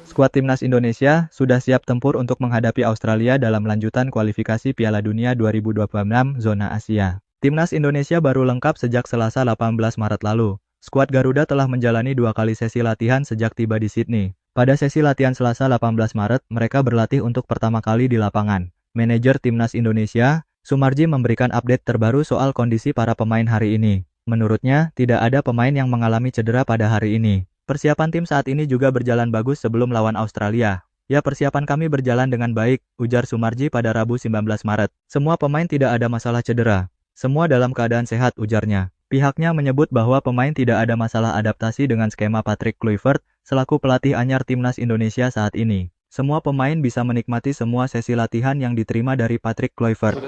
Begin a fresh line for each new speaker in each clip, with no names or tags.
Skuad timnas Indonesia sudah siap tempur untuk menghadapi Australia dalam lanjutan kualifikasi Piala Dunia 2026 zona Asia. Timnas Indonesia baru lengkap sejak Selasa 18 Maret lalu. Skuad Garuda telah menjalani 2 kali sesi latihan sejak tiba di Sydney. Pada sesi latihan Selasa 18 Maret, mereka berlatih untuk pertama kali di lapangan. Manajer Timnas Indonesia, Sumarji memberikan update terbaru soal kondisi para pemain hari ini. Menurutnya, tidak ada pemain yang mengalami cedera pada hari ini. Persiapan tim saat ini juga berjalan bagus sebelum lawan Australia. Ya, persiapan kami berjalan dengan baik, ujar Sumarji pada Rabu 19 Maret. Semua pemain tidak ada masalah cedera. Semua dalam keadaan sehat, ujarnya. Pihaknya menyebut bahwa pemain tidak ada masalah adaptasi dengan skema Patrick Kluivert, selaku pelatih anyar Timnas Indonesia saat ini. Semua pemain bisa menikmati semua sesi latihan yang diterima dari Patrick Kluivert.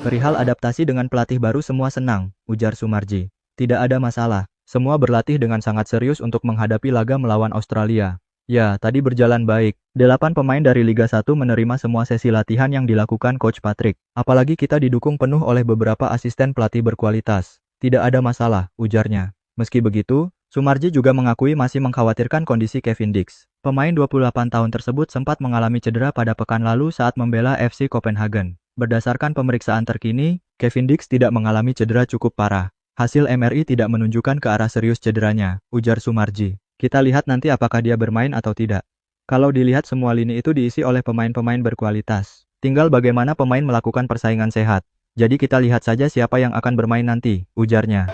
Perihal adaptasi dengan pelatih baru semua senang, ujar Sumarji. Tidak ada masalah, semua berlatih dengan sangat serius untuk menghadapi laga melawan Australia. Ya, tadi berjalan baik. 8 pemain dari Liga 1 menerima semua sesi latihan yang dilakukan Coach Patrick. Apalagi kita didukung penuh oleh beberapa asisten pelatih berkualitas. Tidak ada masalah, ujarnya. Meski begitu, Sumarji juga mengakui masih mengkhawatirkan kondisi Kevin Dix. Pemain 28 tahun tersebut sempat mengalami cedera pada pekan lalu saat membela FC Copenhagen. Berdasarkan pemeriksaan terkini, Kevin Dix tidak mengalami cedera cukup parah. Hasil MRI tidak menunjukkan ke arah serius cederanya, ujar Sumarji. Kita lihat nanti apakah dia bermain atau tidak. Kalau dilihat semua lini itu diisi oleh pemain-pemain berkualitas. Tinggal bagaimana pemain melakukan persaingan sehat. Jadi kita lihat saja siapa yang akan bermain nanti, ujarnya.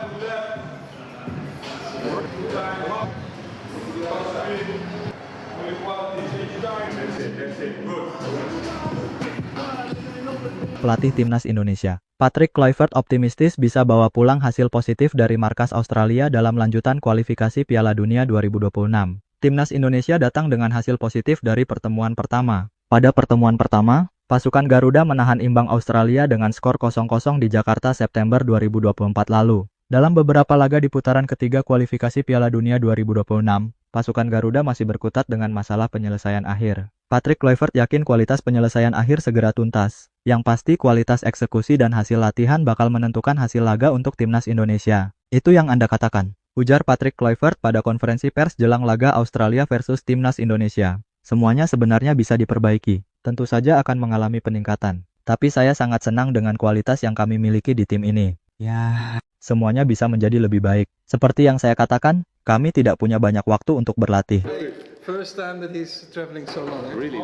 Pelatih Timnas Indonesia, Patrick Kluivert optimistis bisa bawa pulang hasil positif dari markas Australia dalam lanjutan kualifikasi Piala Dunia 2026. Timnas Indonesia datang dengan hasil positif dari pertemuan pertama. Pada pertemuan pertama, pasukan Garuda menahan imbang Australia dengan skor 0-0 di Jakarta September 2024 lalu. Dalam beberapa laga di putaran ketiga kualifikasi Piala Dunia 2026, pasukan Garuda masih berkutat dengan masalah penyelesaian akhir. Patrick Kluivert yakin kualitas penyelesaian akhir segera tuntas. Yang pasti kualitas eksekusi dan hasil latihan bakal menentukan hasil laga untuk Timnas Indonesia. Itu yang Anda katakan, ujar Patrick Kluivert pada konferensi pers jelang laga Australia versus Timnas Indonesia. Semuanya sebenarnya bisa diperbaiki. Tentu saja akan mengalami peningkatan. Tapi saya sangat senang dengan kualitas yang kami miliki di tim ini. Ya, semuanya bisa menjadi lebih baik. Seperti yang saya katakan, kami tidak punya banyak waktu untuk berlatih.
First time that he's traveling so long. Really?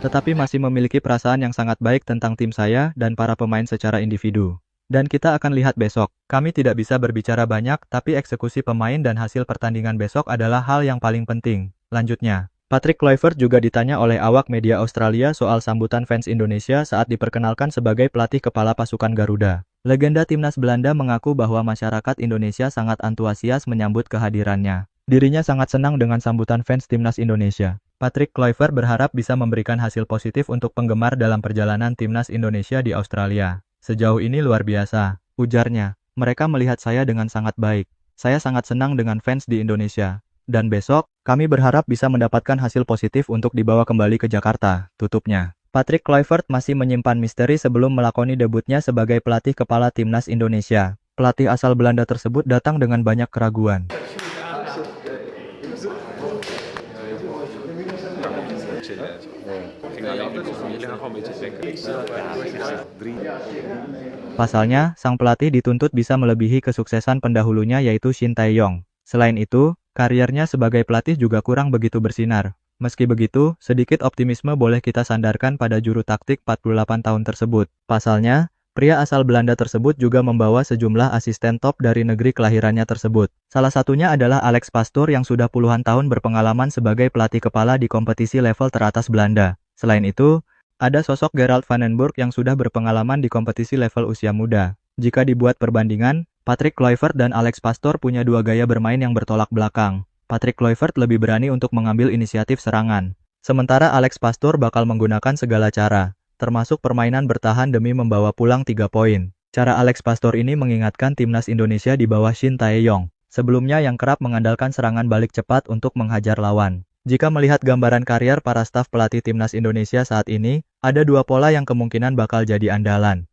Tetapi masih memiliki perasaan yang sangat baik tentang tim saya dan para pemain secara individu. Dan kita akan lihat besok. Kami tidak bisa berbicara banyak, tapi eksekusi pemain dan hasil pertandingan besok adalah hal yang paling penting. Lanjutnya, Patrick Kluivert juga ditanya oleh awak media Australia soal sambutan fans Indonesia saat diperkenalkan sebagai pelatih kepala pasukan Garuda. Legenda Timnas Belanda mengaku bahwa masyarakat Indonesia sangat antusias menyambut kehadirannya. Dirinya sangat senang dengan sambutan fans Timnas Indonesia. Patrick Kluivert berharap bisa memberikan hasil positif untuk penggemar dalam perjalanan Timnas Indonesia di Australia. Sejauh ini luar biasa, ujarnya. Mereka melihat saya dengan sangat baik. Saya sangat senang dengan fans di Indonesia. Dan besok, kami berharap bisa mendapatkan hasil positif untuk dibawa kembali ke Jakarta, tutupnya. Patrick Kluivert masih menyimpan misteri sebelum melakoni debutnya sebagai pelatih kepala Timnas Indonesia. Pelatih asal Belanda tersebut datang dengan banyak keraguan. Pasalnya, sang pelatih dituntut bisa melebihi kesuksesan pendahulunya yaitu Shin Tae-yong. Selain itu, kariernya sebagai pelatih juga kurang begitu bersinar. Meski begitu, sedikit optimisme boleh kita sandarkan pada juru taktik 48 tahun tersebut. Pasalnya, pria asal Belanda tersebut juga membawa sejumlah asisten top dari negeri kelahirannya tersebut. Salah satunya adalah Alex Pastoor yang sudah puluhan tahun berpengalaman sebagai pelatih kepala di kompetisi level teratas Belanda. Selain itu, ada sosok Gerald van den Burg yang sudah berpengalaman di kompetisi level usia muda. Jika dibuat perbandingan, Patrick Kluivert dan Alex Pastoor punya dua gaya bermain yang bertolak belakang. Patrick Kluivert lebih berani untuk mengambil inisiatif serangan. Sementara Alex Pastoor bakal menggunakan segala cara, termasuk permainan bertahan demi membawa pulang 3 poin. Cara Alex Pastoor ini mengingatkan Timnas Indonesia di bawah Shin Tae-yong. sebelumnya yang kerap mengandalkan serangan balik cepat untuk menghajar lawan. Jika melihat gambaran karier para staf pelatih timnas Indonesia saat ini, ada dua pola yang kemungkinan bakal jadi andalan.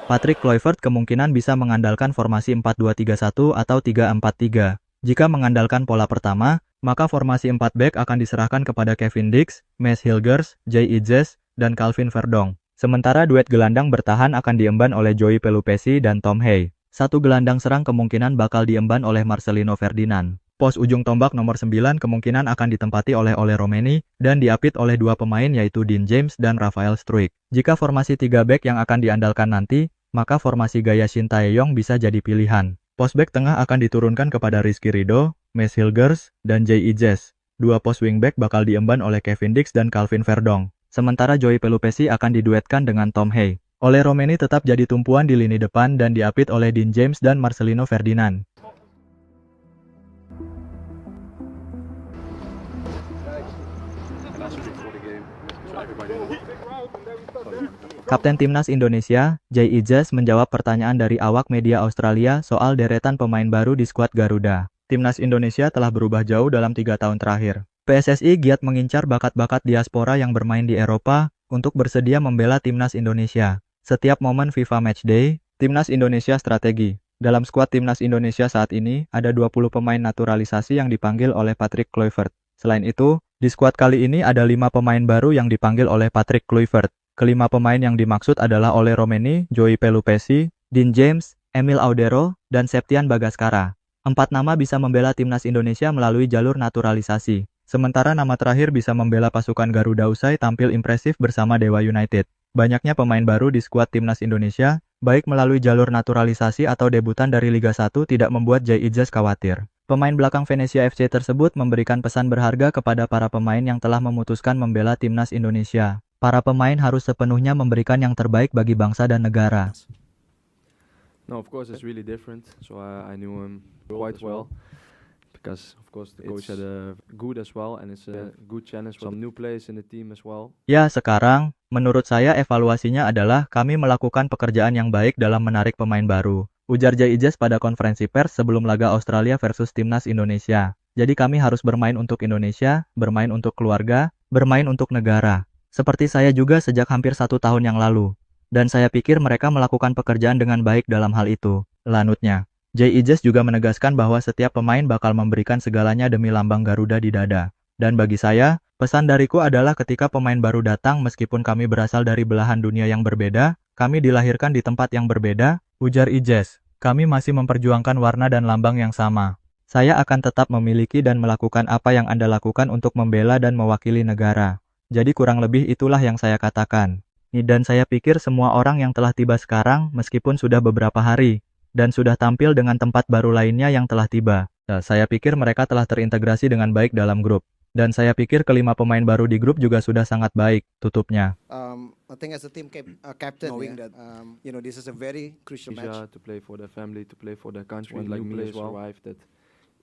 Patrick Kluivert kemungkinan bisa mengandalkan formasi 4-2-3-1 atau 3-4-3. Jika mengandalkan pola pertama, maka formasi 4 back akan diserahkan kepada Kevin Dix, Mads Hilgers, Jay Ijes, dan Calvin Verdonk. Sementara duet gelandang bertahan akan diemban oleh Joey Pelupessy dan Tom Hay. Satu gelandang serang kemungkinan bakal diemban oleh Marcelino Ferdinand. Pos ujung tombak nomor 9 kemungkinan akan ditempati oleh Ole Romeni dan diapit oleh dua pemain yaitu Dean James dan Rafael Struijk. Jika formasi 3 back yang akan diandalkan nanti, maka formasi gaya Shin Tae-yong bisa jadi pilihan. Pos back tengah akan diturunkan kepada Rizky Ridho, Mads Hilgers, dan Jay Ijes. Dua pos wingback bakal diemban oleh Kevin Dix dan Calvin Verdonk. Sementara Joey Pelupessy akan diduetkan dengan Tom Hay. Ole Romeni tetap jadi tumpuan di lini depan dan diapit oleh Dean James dan Marcelino Ferdinand. Kapten Timnas Indonesia, Jay Ijes menjawab pertanyaan dari awak media Australia soal deretan pemain baru di skuad Garuda. Timnas Indonesia telah berubah jauh dalam 3 tahun terakhir. PSSI giat mengincar bakat-bakat diaspora yang bermain di Eropa untuk bersedia membela Timnas Indonesia. Setiap momen FIFA Matchday, Timnas Indonesia strategi. Dalam skuad Timnas Indonesia saat ini, ada 20 pemain naturalisasi yang dipanggil oleh Patrick Kluivert. Selain itu, di skuad kali ini ada 5 pemain baru yang dipanggil oleh Patrick Kluivert. Kelima pemain yang dimaksud adalah Ole Romeni, Joey Pelupessy, Dean James, Emil Audero, dan Septian Bagaskara. 4 nama bisa membela Timnas Indonesia melalui jalur naturalisasi. Sementara nama terakhir bisa membela pasukan Garuda usai tampil impresif bersama Dewa United. Banyaknya pemain baru di skuad Timnas Indonesia, baik melalui jalur naturalisasi atau debutan dari Liga 1 tidak membuat Jay Ijes khawatir. Pemain belakang Venezia FC tersebut memberikan pesan berharga kepada para pemain yang telah memutuskan membela Timnas Indonesia. Para pemain harus sepenuhnya memberikan yang terbaik bagi bangsa dan negara.
No, of course it's really different. So I knew him quite well because of course the coach had a good as well and it's a good challenge for some new players in the team as well.
Ya, sekarang menurut saya evaluasinya adalah kami melakukan pekerjaan yang baik dalam menarik pemain baru. Ujar Jay Ijes pada konferensi pers sebelum laga Australia versus Timnas Indonesia. Jadi kami harus bermain untuk Indonesia, bermain untuk keluarga, bermain untuk negara. Seperti saya juga sejak hampir 1 tahun yang lalu. Dan saya pikir mereka melakukan pekerjaan dengan baik dalam hal itu, lanutnya. Jay Ijes juga menegaskan bahwa setiap pemain bakal memberikan segalanya demi lambang Garuda di dada. Dan bagi saya, pesan dariku adalah ketika pemain baru datang meskipun kami berasal dari belahan dunia yang berbeda, kami dilahirkan di tempat yang berbeda, ujar Ijes. Kami masih memperjuangkan warna dan lambang yang sama. Saya akan tetap memiliki dan melakukan apa yang Anda lakukan untuk membela dan mewakili negara. Jadi kurang lebih itulah yang saya katakan. Dan saya pikir semua orang yang telah tiba sekarang, meskipun sudah beberapa hari, dan sudah tampil dengan tempat baru lainnya yang telah tiba. Saya pikir mereka telah terintegrasi dengan baik dalam grup. Dan saya pikir kelima pemain baru di grup juga sudah sangat baik, tutupnya.
I think as a team captain, knowing that this is a very crucial match.
To play for their family, to play for their country, like me as well. That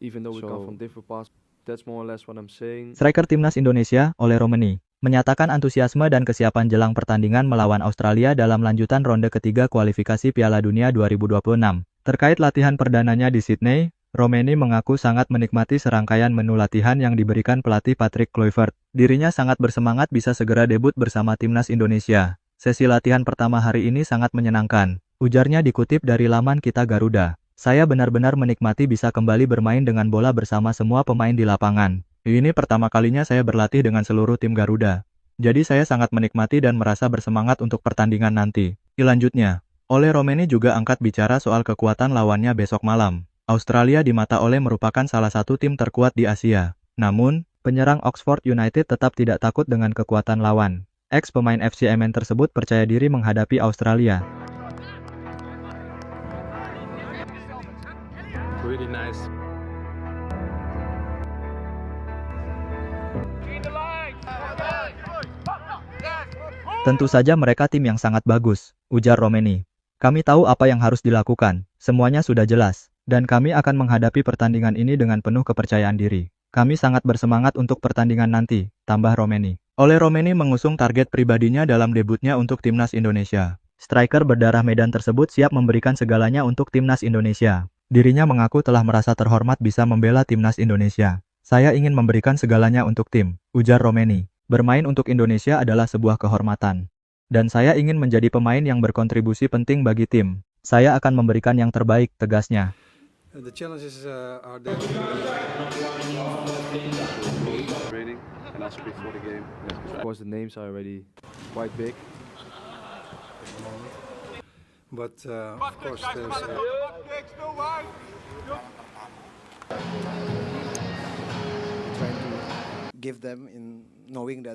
even though we come from different paths, that's more or less what I'm saying.
Striker Timnas Indonesia, Ole Romeni, menyatakan antusiasme dan kesiapan jelang pertandingan melawan Australia dalam lanjutan ronde ketiga kualifikasi Piala Dunia 2026. Terkait latihan perdananya di Sydney, Romeni mengaku sangat menikmati serangkaian menu latihan yang diberikan pelatih Patrick Kluivert. Dirinya sangat bersemangat bisa segera debut bersama Timnas Indonesia. Sesi latihan pertama hari ini sangat menyenangkan, ujarnya dikutip dari laman Kita Garuda. Saya benar-benar menikmati bisa kembali bermain dengan bola bersama semua pemain di lapangan. Ini pertama kalinya saya berlatih dengan seluruh tim Garuda. Jadi saya sangat menikmati dan merasa bersemangat untuk pertandingan nanti. Lanjutnya, Ole Romeni juga angkat bicara soal kekuatan lawannya besok malam. Australia di mata Ole merupakan salah satu tim terkuat di Asia. Namun, penyerang Oxford United tetap tidak takut dengan kekuatan lawan. Ex-pemain FC Emmen tersebut percaya diri menghadapi Australia.
Really nice.
Tentu saja mereka tim yang sangat bagus, ujar Romeni. Kami tahu apa yang harus dilakukan, semuanya sudah jelas, dan kami akan menghadapi pertandingan ini dengan penuh kepercayaan diri. Kami sangat bersemangat untuk pertandingan nanti, tambah Romeni. Ole Romeni mengusung target pribadinya dalam debutnya untuk timnas Indonesia. Striker berdarah Medan tersebut siap memberikan segalanya untuk timnas Indonesia. Dirinya mengaku telah merasa terhormat bisa membela timnas Indonesia. Saya ingin memberikan segalanya untuk tim, ujar Romeni. Bermain untuk Indonesia adalah sebuah kehormatan. Dan saya ingin menjadi pemain yang berkontribusi penting bagi tim. Saya akan memberikan yang terbaik, tegasnya.
The challenges are there.
Training and also before the game.
Of course, the names are already quite big.
But of course, there's
Trying to give them in knowing that